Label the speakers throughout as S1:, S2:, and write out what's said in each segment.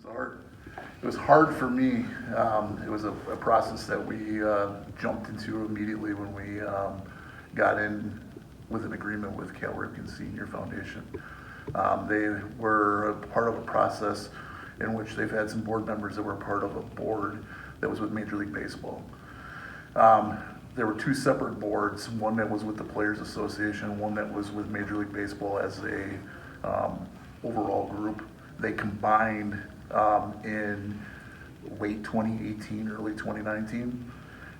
S1: It was hard for me. It was a process that we jumped into immediately when we got in with an agreement with Cal Ripken Senior Foundation. They were a part of a process in which they've had some board members that were part of a board that was with Major League Baseball. There were two separate boards, one that was with the Players Association, one that was with Major League Baseball as a overall group. They combined in late 2018, early 2019,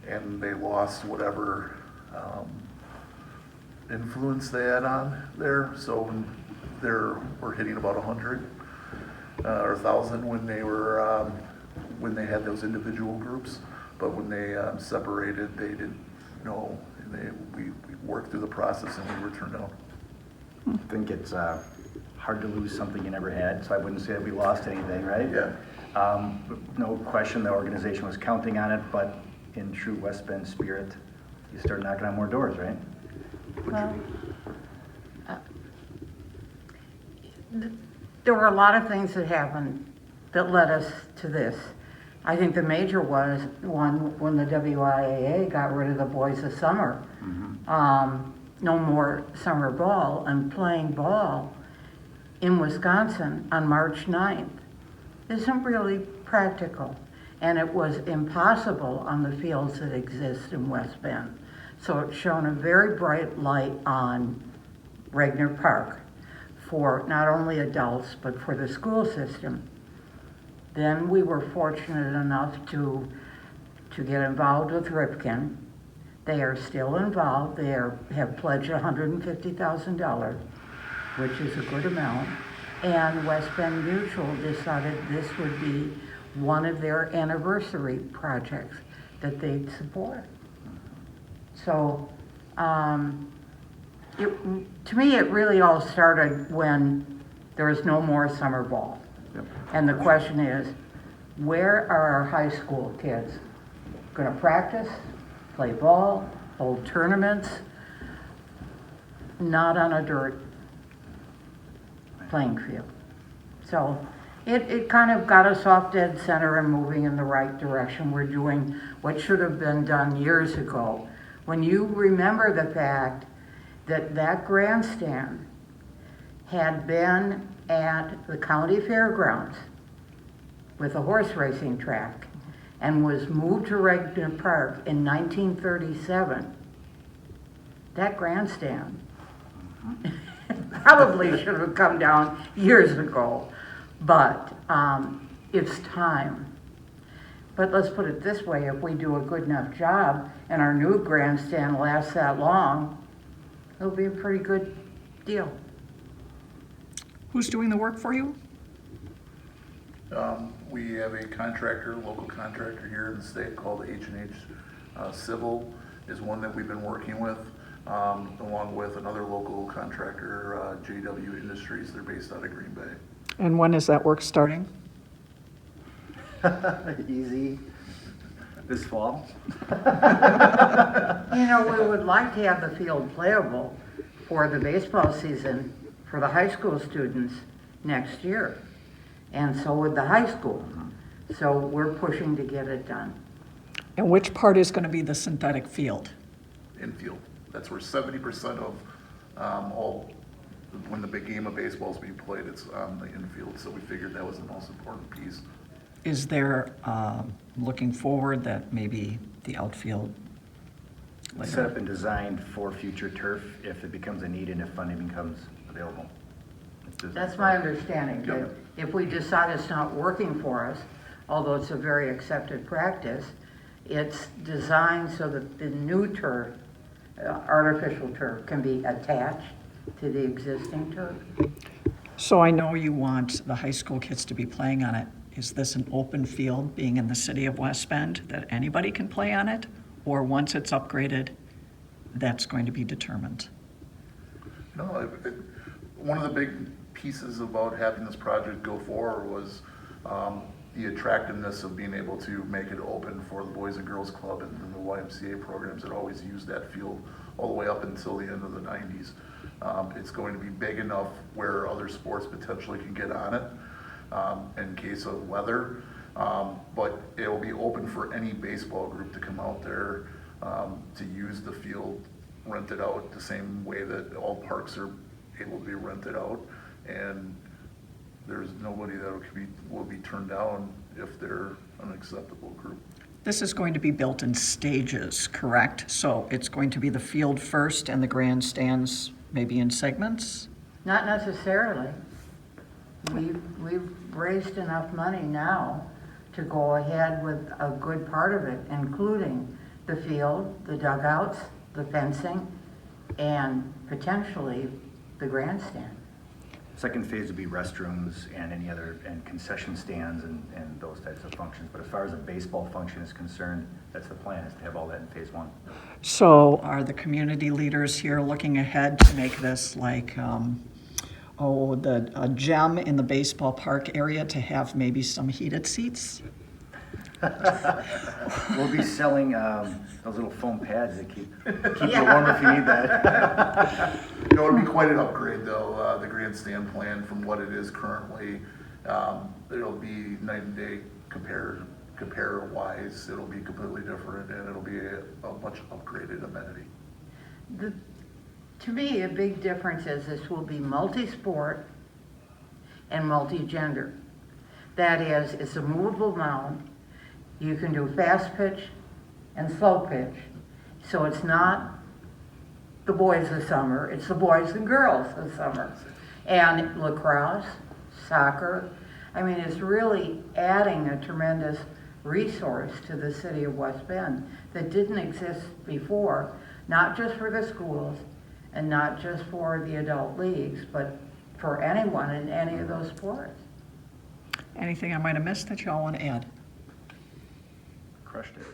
S1: and they lost whatever influence they had on there. So we're hitting about 100 or 1,000 when they had those individual groups. But when they separated, they didn't know. We worked through the process and we were turned down.
S2: I think it's hard to lose something you never had, so I wouldn't say that we lost anything, right?
S1: Yeah.
S2: No question the organization was counting on it, but in true West Bend spirit, you start knocking on more doors, right?
S3: Well, there were a lot of things that happened that led us to this. I think the major was one when the WIAA got rid of the boys of summer. Mm-hmm. No more summer ball, and playing ball in Wisconsin on March 9th isn't really practical. And it was impossible on the fields that exist in West Bend. So it shone a very bright light on Regner Park for not only adults, but for the school system. Then we were fortunate enough to get involved with Ripken. They are still involved. They have pledged $150,000, which is a good amount. And West Bend Mutual decided this would be one of their anniversary projects that they'd support. So to me, it really all started when there was no more summer ball. Yep. And the question is, where are our high school kids going to practice, play ball, hold tournaments? Not on a dirt playing field. So it kind of got us off dead center and moving in the right direction. We're doing what should have been done years ago. When you remember the fact that that grandstand had been at the county fairgrounds with a horse racing track and was moved to Regner Park in 1937, that grandstand probably should have come down years ago, but it's time. But let's put it this way, if we do a good enough job and our new grandstand lasts that long, it'll be a pretty good deal.
S4: Who's doing the work for you?
S1: We have a contractor, local contractor here in the state called H&H Civil is one that we've been working with, along with another local contractor, JW Industries. They're based out of Green Bay.
S4: And when is that work starting?
S2: Easy. This fall.
S3: You know, we would like to have the field playable for the baseball season for the high school students next year. And so would the high school. So we're pushing to get it done.
S4: And which part is going to be the synthetic field?
S1: Infield. That's where 70% of when the big game of baseball is being played, it's on the infield. So we figured that was the most important piece.
S4: Is there, looking forward, that maybe the outfield later?
S2: Set up and designed for future turf if it becomes a need and if funding becomes available.
S3: That's my understanding.
S1: Yep.
S3: That if we decide it's not working for us, although it's a very accepted practice, it's designed so that the new turf, artificial turf, can be attached to the existing turf.
S4: So I know you want the high school kids to be playing on it. Is this an open field, being in the city of West Bend, that anybody can play on it? Or once it's upgraded, that's going to be determined?
S1: No, one of the big pieces about having this project go forward was the attractiveness of being able to make it open for the Boys and Girls Club and the YMCA programs that always used that field all the way up until the end of the 90s. It's going to be big enough where other sports potentially can get on it. in case of weather. But it'll be open for any baseball group to come out there, to use the field, rent it out the same way that all parks are able to be rented out. And there's nobody that will be turned down if they're an acceptable group.
S4: This is going to be built in stages, correct? So it's going to be the field first and the grandstands maybe in segments?
S3: Not necessarily. We've raised enough money now to go ahead with a good part of it, including the field, the dugouts, the fencing, and potentially the grandstand.
S2: Second phase would be restrooms and any other, and concession stands and those types of functions. But as far as a baseball function is concerned, that's the plan, is to have all that in phase one.
S4: So are the community leaders here looking ahead to make this like, a gem in the baseball park area to have maybe some heated seats?
S2: We'll be selling those little foam pads that keep you warm if you need that.
S1: It'll be quite an upgrade though, the grandstand plan from what it is currently. It'll be night and day compare wise. It'll be completely different, and it'll be a much upgraded amenity.
S3: To me, a big difference is this will be multi-sport and multi-gender. That is, it's a movable mound. You can do fast pitch and slow pitch. So it's not the boys of summer, it's the boys and girls of summer. And lacrosse, soccer, I mean, it's really adding a tremendous resource to the city of West Bend that didn't exist before, not just for the schools and not just for the adult leagues, but for anyone in any of those sports.
S4: Anything I might have missed that y'all want to add?
S2: Crushed it.